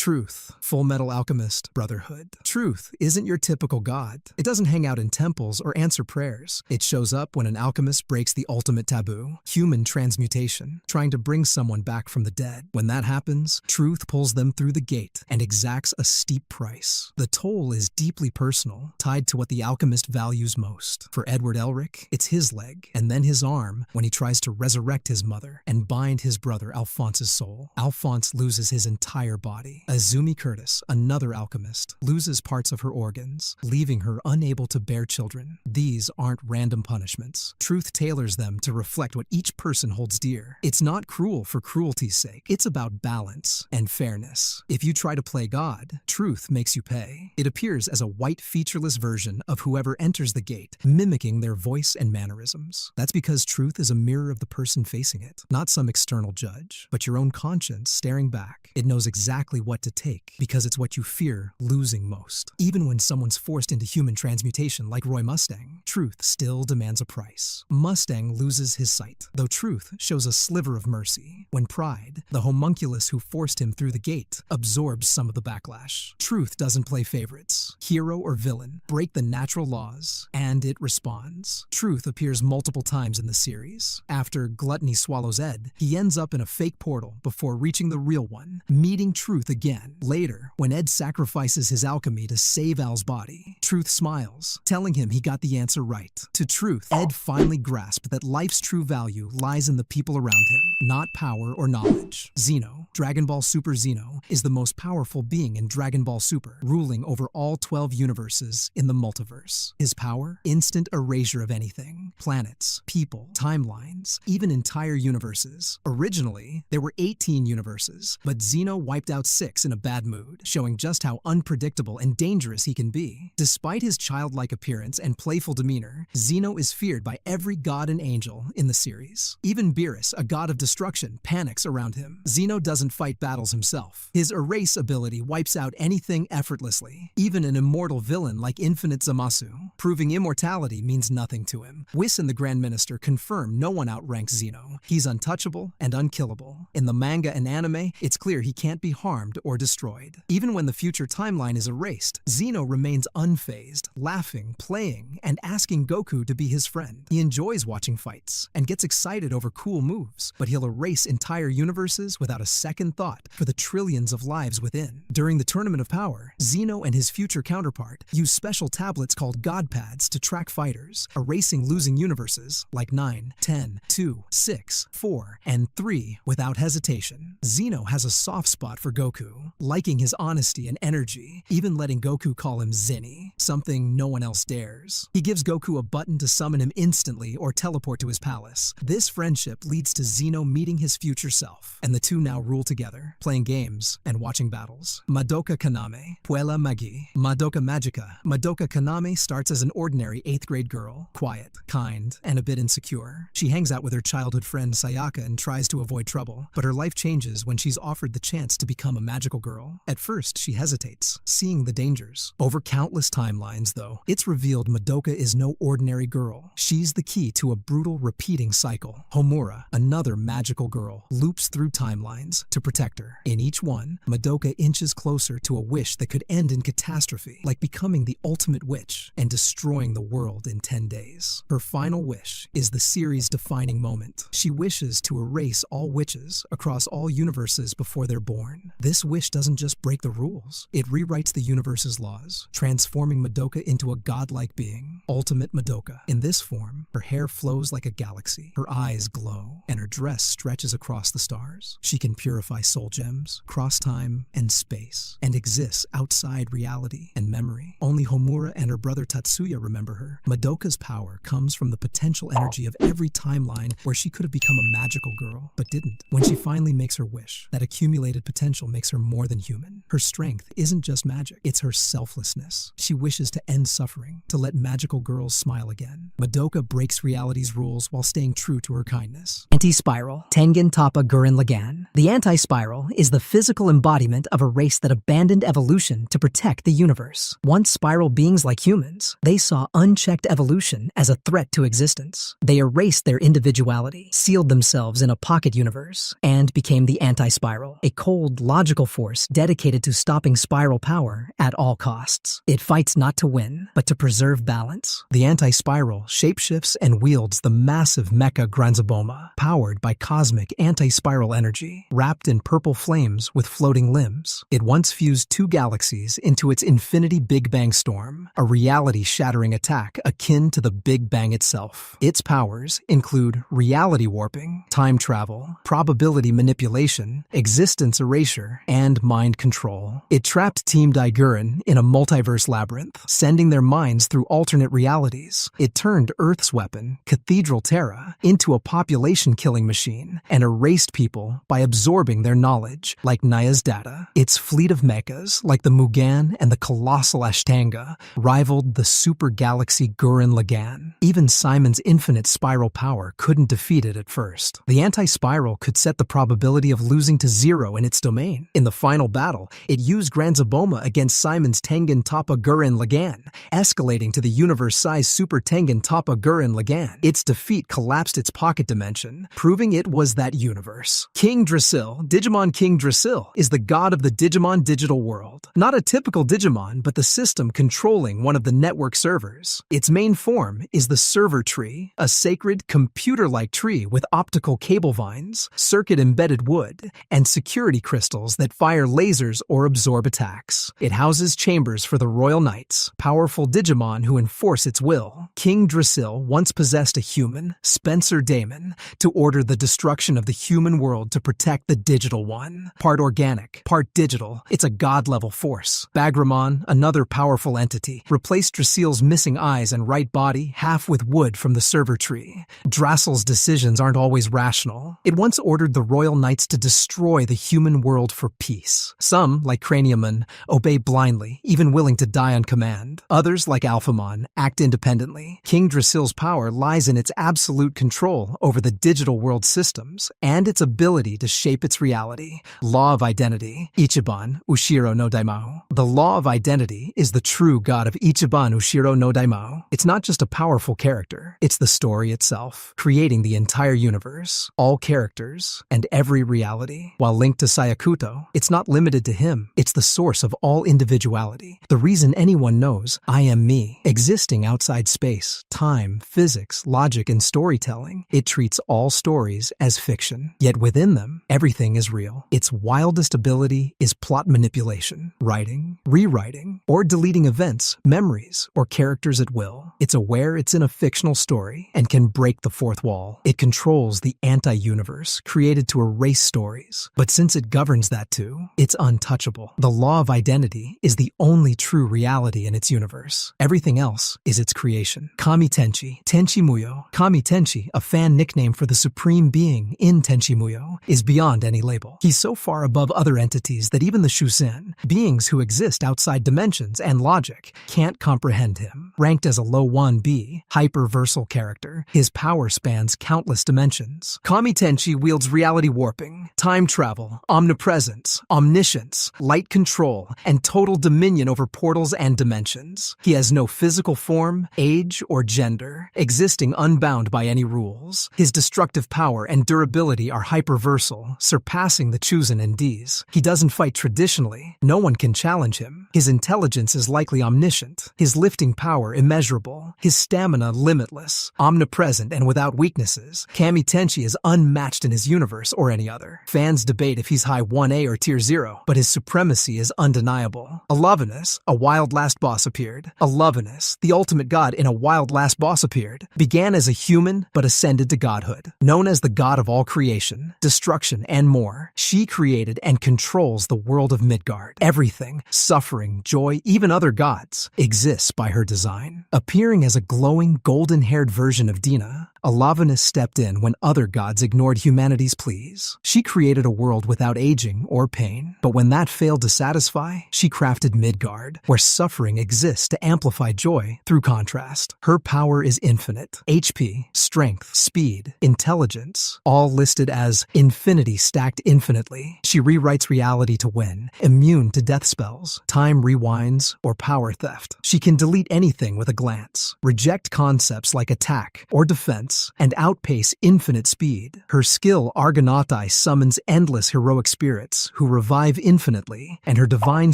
Truth, Full Metal Alchemist Brotherhood. Truth isn't your typical god. It doesn't hang out in temples or answer prayers. It shows up when an alchemist breaks the ultimate taboo, human transmutation, trying to bring someone back from the dead. When that happens, Truth pulls them through the gate and exacts a steep price. The toll is deeply personal, tied to what the alchemist values most. For Edward Elric, it's his leg, and then his arm when he tries to resurrect his mother and bind his brother Alphonse's soul. Alphonse loses his entire body. Azumi Curtis, another alchemist, loses parts of her organs, leaving her unable to bear children. These aren't random punishments. Truth tailors them to reflect what each person holds dear. It's not cruel for cruelty's sake. It's about balance and fairness. If you try to play God, Truth makes you pay. It appears as a white, featureless version of whoever enters the gate, mimicking their voice and mannerisms. That's because Truth is a mirror of the person facing it, not some external judge, but your own conscience staring back. It knows exactly what to take, because it's what you fear losing most. Even when someone's forced into human transmutation like Roy Mustang, Truth still demands a price. Mustang loses his sight, though Truth shows a sliver of mercy. When Pride, the homunculus who forced him through the gate, absorbs some of the backlash. Truth doesn't play favorites. Hero or villain break the natural laws, and it responds. Truth appears multiple times in the series. After Gluttony swallows Ed, he ends up in a fake portal before reaching the real one, meeting Truth again. Later, when Ed sacrifices his alchemy to save Al's body, Truth smiles, telling him he got the answer right. To Truth, Ed finally grasped that life's true value lies in the people around him, not power or knowledge. Xeno, Dragon Ball Super Xeno, is the most powerful being in Dragon Ball Super, ruling over all 12 universes in the multiverse. His power? Instant erasure of anything. Planets, people, timelines, even entire universes. Originally, there were 18 universes, but Xeno wiped out 6 in a bad mood, showing just how unpredictable and dangerous he can be. Despite his childlike appearance and playful demeanor, Xeno is feared by every god and angel in the series. Even Beerus, a god of destruction, panics around him. Xeno doesn't fight battles himself. His erase ability wipes out anything effortlessly, even an immortal villain like Infinite Zamasu. Proving immortality means nothing to him. Whis and the Grand Minister confirm no one outranks Xeno. He's untouchable and unkillable. In the manga and anime, it's clear he can't be harmed or destroyed. Even when the future timeline is erased, Xeno remains unfazed, laughing, playing, and asking Goku to be his friend. He enjoys watching fights and gets excited over cool moves, but he'll erase entire universes without a second thought for the trillions of lives within. During the Tournament of Power, Xeno and his future counterpart use special tablets called God Pads to track fighters, erasing losing universes like 9, 10, 2, 6, 4, and 3 without hesitation. Xeno has a soft spot for Goku, liking his honesty and energy, even letting Goku call him Zinny, something no one else dares. He gives Goku a button to summon him instantly or teleport to his palace. This friendship leads to Xeno meeting his future self, and the two now rule together, playing games and watching battles. Madoka Kaname, Puella Magi, Madoka Magica. Madoka Kaname starts as an ordinary 8th grade girl, quiet, kind, and a bit insecure. She hangs out with her childhood friend Sayaka and tries to avoid trouble, but her life changes when she's offered the chance to become a magical girl. At first, she hesitates, seeing the dangers. Over countless timelines, though, it's revealed Madoka is no ordinary girl. She's the key to a brutal, repeating cycle. Homura, another magical girl, loops through timelines to protect her. In each one, Madoka inches closer to a wish that could end in catastrophe, like becoming the ultimate witch and destroying the world in 10 days. Her final wish is the series' defining moment. She wishes to erase all witches across all universes before they're born. This wish doesn't just break the rules, it rewrites the universe's laws, transforming Madoka into a godlike being, Ultimate Madoka. In this form, her hair flows like a galaxy, her eyes glow, and her dress stretches across the stars. She can purify soul gems, cross time and space, and exists outside reality and memory. Only Homura and her brother Tatsuya remember her. Madoka's power comes from the potential energy of every timeline where she could have become a magical girl, but didn't. When she finally makes her wish, that accumulated potential makes her more than human. Her strength isn't just magic, it's her selflessness. She wishes to end suffering, to let magical girls smile again. Madoka breaks reality's rules while staying true to her kindness. Anti-Spiral, Tengen Toppa Gurren Lagann. The Anti-Spiral is the physical embodiment of a race that abandoned evolution to protect the universe. Once spiral beings like humans, they saw unchecked evolution as a threat to existence. They erased their individuality, sealed themselves in a pocket universe, and became the Anti-Spiral, a cold, logical force dedicated to stopping spiral power at all costs. It fights not to win, but to preserve balance. The Anti-Spiral shapeshifts and wields the massive mecha Granzaboma, powered by cosmic anti-spiral energy, wrapped in purple flames with floating limbs. It once fused two galaxies into its infinity Big Bang storm, a reality-shattering attack akin to the Big Bang itself. Its powers include reality warping, time travel, probability manipulation, existence erasure, and mind control. It trapped Team Daiguren in a multiverse labyrinth, sending their minds through alternate realities. It turned Earth's weapon, Cathedral Terra, into a population-killing machine and erased people by absorbing their knowledge, like Naya's data. Its fleet of mechas, like the Mugen and the colossal Ashtanga, rivaled the super galaxy Gurren Lagann. Even Simon's infinite spiral power couldn't defeat it at first. The Anti-Spiral could set the probability of losing to zero in its domain. In the final battle, it used Granzaboma against Simon's Tengen Toppa Gurren Lagann, escalating to the universe-sized Super Tengen Toppa Gurren Lagann. Its defeat collapsed its pocket dimension, proving it was that universe. King Drasil, Digimon King Drasil, is the god of the Digimon digital world. Not a typical Digimon, but the system controlling one of the network servers. Its main form is the server tree, a sacred, computer-like tree with optical cable vines, circuit-embedded wood, and security crystals that fire lasers or absorb attacks. It houses chambers for the Royal Knights, powerful Digimon who enforce its will. King Drasil once possessed a human, Spencer Damon, to order the destruction of the human world to protect the digital one. Part organic, part digital, it's a god-level force. Bagramon, another powerful entity, replaced Drasil's missing eyes and right body half with wood from the server tree. Drasil's decisions aren't always rational. It once ordered the Royal Knights to destroy the human world for peace. Some, like Craniumon, obey blindly, even willing to die on command. Others, like Alphamon, act independently. King Drasil's power lies in its absolute control over the digital world systems and its ability to shape its reality. Law of Identity, Ichiban Ushiro no Daimao. The law of identity is the true god of Ichiban Ushiro no Daimao. It's not just a powerful character, it's the story itself, creating the entire universe, all characters, and every reality. While linked to Sayakuto, it's not limited to him, it's the source of all individuality. The reason anyone knows I am me, existing outside space, time, physics, logic, and storytelling. It treats all stories as fiction, yet within them, everything is real. Its wildest ability is plot manipulation, writing, rewriting, or deleting events, memories, or characters at will. It's aware it's in a fictional story and can break the fourth wall. It controls the anti-universe created to erase stories. But since it governs that too, it's untouchable. The law of identity is the only true reality in its universe. Everything else is its creation. Kami Tenchi, Tenchi Muyo. Kami Tenchi, a fan nickname for the supreme being in Tenchi Muyo, is beyond any label. He's so far above other entities that even the Shusen, beings who exist outside dimensions and logic, can't comprehend him. Ranked as a low 1B, hyperversal character, his power spans countless dimensions. Kami Tenchi wields reality warping, time travel, omnipresence, omniscience, light control, and total dominion over portals and dimensions. He has no physical form, age, or gender, existing unbound by any rules. His destructive power and durability are hyperversal, surpassing the Chuzen and D's. He doesn't fight traditionally. No one can challenge him. His intelligence is likely omniscient, his lifting power immeasurable, his stamina limitless, omnipresent and without weaknesses. Kami Tenchi is unmatched in his universe or any other. Fans debate if he's high 1A or tier 0, but his supremacy is undeniable. Alavanus, a wild last boss appeared. Alavanus, the ultimate god in a wild last boss appeared, began as a human but ascended to godhood. Known as the god of all creation, destruction, and more, she created and controls the world of Midgard. Everything, suffering, joy, even other gods, exists by her design. Appearing as a glowing, golden-haired version of Dina, Alavanus stepped in when other gods ignored humanity's pleas. She created a world without aging or pain, but when that failed to satisfy, she crafted Midgard, where suffering suffering exists to amplify joy through contrast. Her power is infinite. HP, strength, speed, intelligence, all listed as infinity stacked infinitely. She rewrites reality to win, immune to death spells, time rewinds, or power theft. She can delete anything with a glance, reject concepts like attack or defense, and outpace infinite speed. Her skill Argonautai summons endless heroic spirits who revive infinitely, and her divine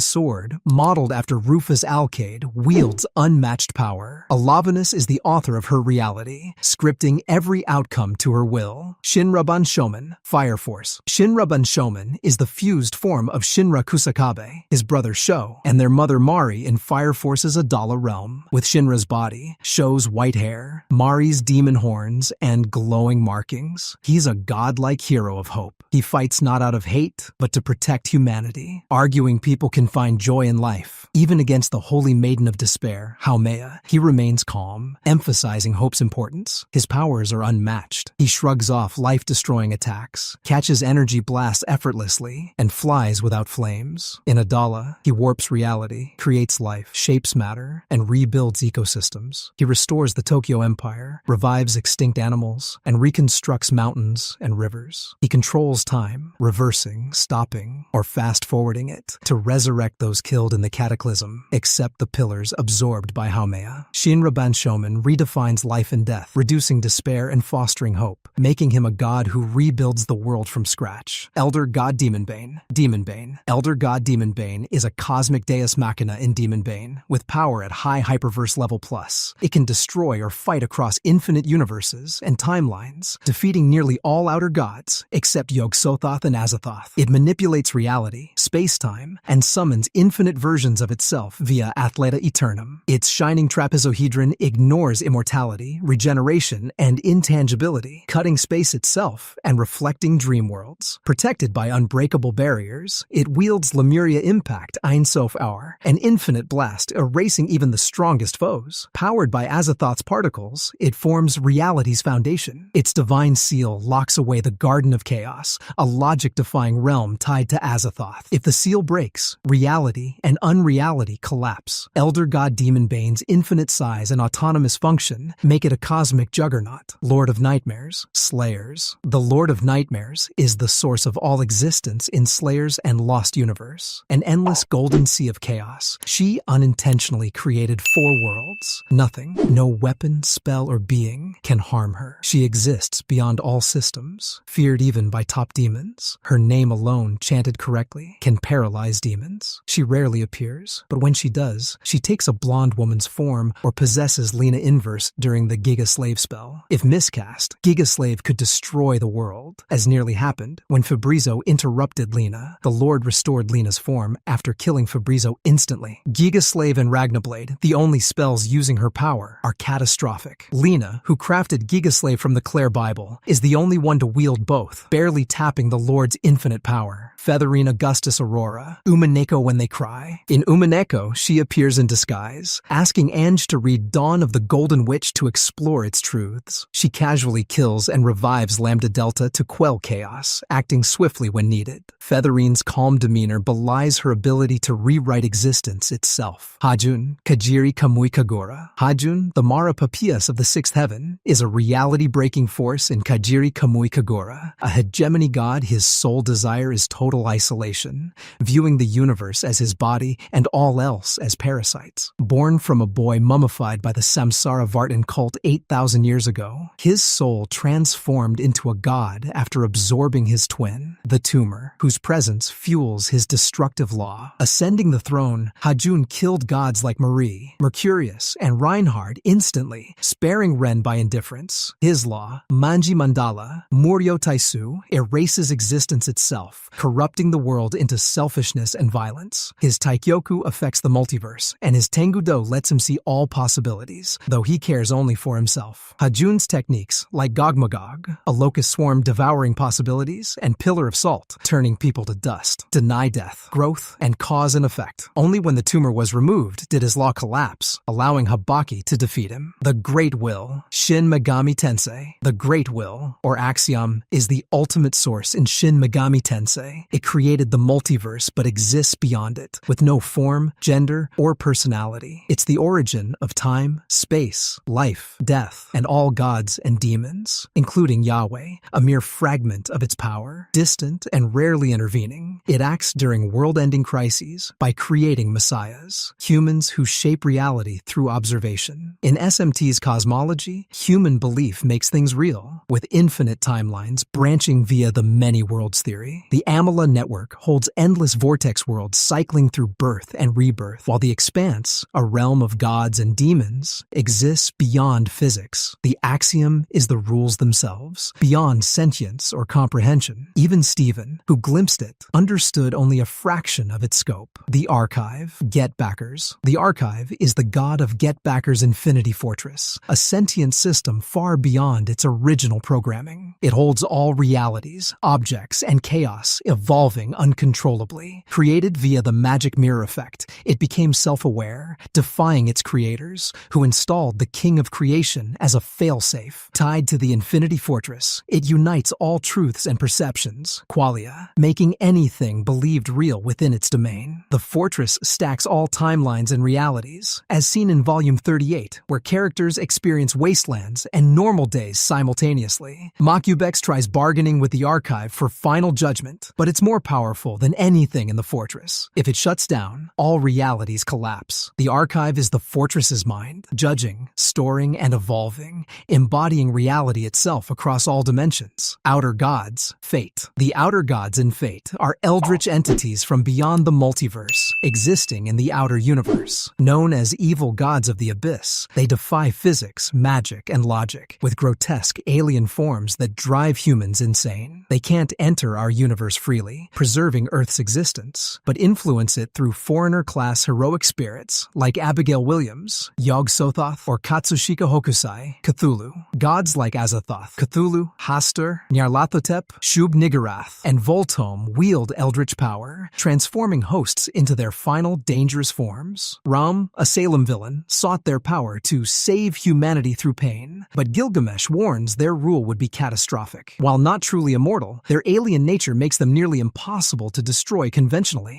sword, modeled after Rufus Alcade, wields unmatched power. Alavanus is the author of her reality, scripting every outcome to her will. Shinra Banshomen, Fire Force. Shinra Banshomen is the fused form of Shinra Kusakabe, his brother Sho, and their mother Mari in Fire Force's Adala realm. With Shinra's body, Sho's white hair, Mari's demon horns, and glowing markings, he's a godlike hero of hope. He fights not out of hate, but to protect humanity, arguing people can find joy in life. Even against the holy maiden of despair, Haumea, he remains calm, emphasizing hope's importance. His powers are unmatched. He shrugs off life-destroying attacks, catches energy blasts effortlessly, and flies without flames. In Adala, he warps reality, creates life, shapes matter, and rebuilds ecosystems. He restores the Tokyo Empire, revives extinct animals, and reconstructs mountains and rivers. He controls time, reversing, stopping, or fast-forwarding it to resurrect those killed in the cataclysm, except the pillars absorbed by Haumea. Shinra Banshomen redefines life and death, reducing despair and fostering hope, making him a god who rebuilds the world from scratch. Elder God Demonbane. Demonbane. Elder God Demonbane is a cosmic deus machina in Demonbane, with power at high hyperverse level plus. It can destroy or fight across infinite universes and timelines, defeating nearly all outer gods, except Yog-Sothoth and Azathoth. It manipulates reality, space-time, and summons infinite versions of itself via Athleta Eternum. Its shining trapezohedron ignores immortality, regeneration, and intangibility, cutting space itself and reflecting dream worlds. Protected by unbreakable barriers, it wields Lemuria Impact Ein Sof Hour, an infinite blast erasing even the strongest foes. Powered by Azathoth's particles, it forms reality's foundation. Its divine seal locks away the Garden of Chaos, a logic-defying realm tied to Azathoth. If the seal breaks, reality and unreality collapse. Elder God Demonbane's infinite size and autonomous function make it a cosmic juggernaut. Lord of Nightmares, Slayers. The Lord of Nightmares is the source of all existence in Slayers and Lost Universe, an endless golden sea of chaos. She unintentionally created 4 worlds. Nothing, no weapon, spell, or being can harm her. She exists beyond all systems, feared even by top demons. Her name alone, chanted correctly, can paralyze demons. She rarely appears, but when she does, she takes a blonde woman's form or possesses Lena Inverse during the Giga Slave spell. If miscast, Giga Slave could destroy the world, as nearly happened when Fabrizo interrupted Lena. The Lord restored Lena's form after killing Fabrizo instantly. Giga Slave and Ragnablade, the only spells using her power, are catastrophic. Lena, who crafted Giga Slave from the Clare Bible, is the only one to wield both, barely tapping the Lord's infinite power. Featherine Augustus Aurora, Umaneko when they cry. In Umaneko, she appears in disguise, asking Ange to read Dawn of the Golden Witch to explore its truths. She casually kills and revives Lambda Delta to quell chaos, acting swiftly when needed. Featherine's calm demeanor belies her ability to rewrite existence itself. Hajun, Kajiri Kamui Kagura. Hajun, the Mara Papias of the Sixth Heaven, is a reality-breaking force in Kajiri Kamui Kagura. A hegemony god, his sole desire is total isolation, viewing the universe as his body and all else as parasites. Born from a boy mummified by the Samsara Vartan cult 8,000 years ago, his soul transformed into a god after absorbing his twin, the tumor, whose presence fuels his destructive law. Ascending the throne, Hajun killed gods like Marie, Mercurius, and Reinhard instantly, sparing Ren by indifference. His law, Manji Mandala, Muryo Taisu, erases existence itself, corrupting the world into selfishness and violence. His Taikyoku affects the multiverse, and his Tengudo lets him see all possibilities, though he cares only for himself. Hajun's techniques, like Gogmagog, a locust swarm devouring possibilities, and Pillar of Salt, turning people to dust, deny death, growth, and cause and effect. Only when the tumor was removed did his law collapse, allowing Habaki to defeat him. The Great Will, Shin Megami Tensei. The Great Will, or Axiom, is the ultimate source in Shin Megami Tensei. It created the multiverse but exists beyond it, with no form form, gender, or personality. It's the origin of time, space, life, death, and all gods and demons, including Yahweh, a mere fragment of its power, distant and rarely intervening. It acts during world-ending crises by creating messiahs, humans who shape reality through observation. In SMT's cosmology, human belief makes things real, with infinite timelines branching via the many worlds theory. The Amala network holds endless vortex worlds cycling through birth and rebirth, while the expanse, a realm of gods and demons, exists beyond physics. The axiom is the rules themselves, beyond sentience or comprehension. Even Stephen, who glimpsed it, understood only a fraction of its scope. The Archive, Get-Backers. The Archive is the god of Get-Backers' Infinity Fortress, a sentient system far beyond its original programming. It holds all realities, objects, and chaos evolving uncontrollably. Created via the magic mirror effect, it became self-aware, defying its creators, who installed the King of Creation as a failsafe. Tied to the Infinity Fortress, it unites all truths and perceptions, qualia, making anything believed real within its domain. The fortress stacks all timelines and realities, as seen in Volume 38, where characters experience wastelands and normal days simultaneously. Macubex tries bargaining with the Archive for final judgment, but it's more powerful than anything in the fortress. If it shuts down, all realities collapse. The Archive is the fortress's mind, judging, storing, and evolving, embodying reality itself across all dimensions. Outer gods, fate. The outer gods in fate are eldritch entities from beyond the multiverse, existing in the outer universe. Known as evil gods of the abyss, they defy physics, magic, and logic, with grotesque alien forms that drive humans insane. They can't enter our universe freely, preserving Earth's existence, but influence it through foreigner-class heroic spirits like Abigail Williams, Yog-Sothoth, or Katsushika Hokusai, Cthulhu. Gods like Azathoth, Cthulhu, Hastur, Nyarlathotep, Shub-Niggurath, and Voltome wield eldritch power, transforming hosts into their final dangerous forms. Ram, a Salem villain, sought their power to save humanity through pain, but Gilgamesh warns their rule would be catastrophic. While not truly immortal, their alien nature makes them nearly impossible to destroy conventionally.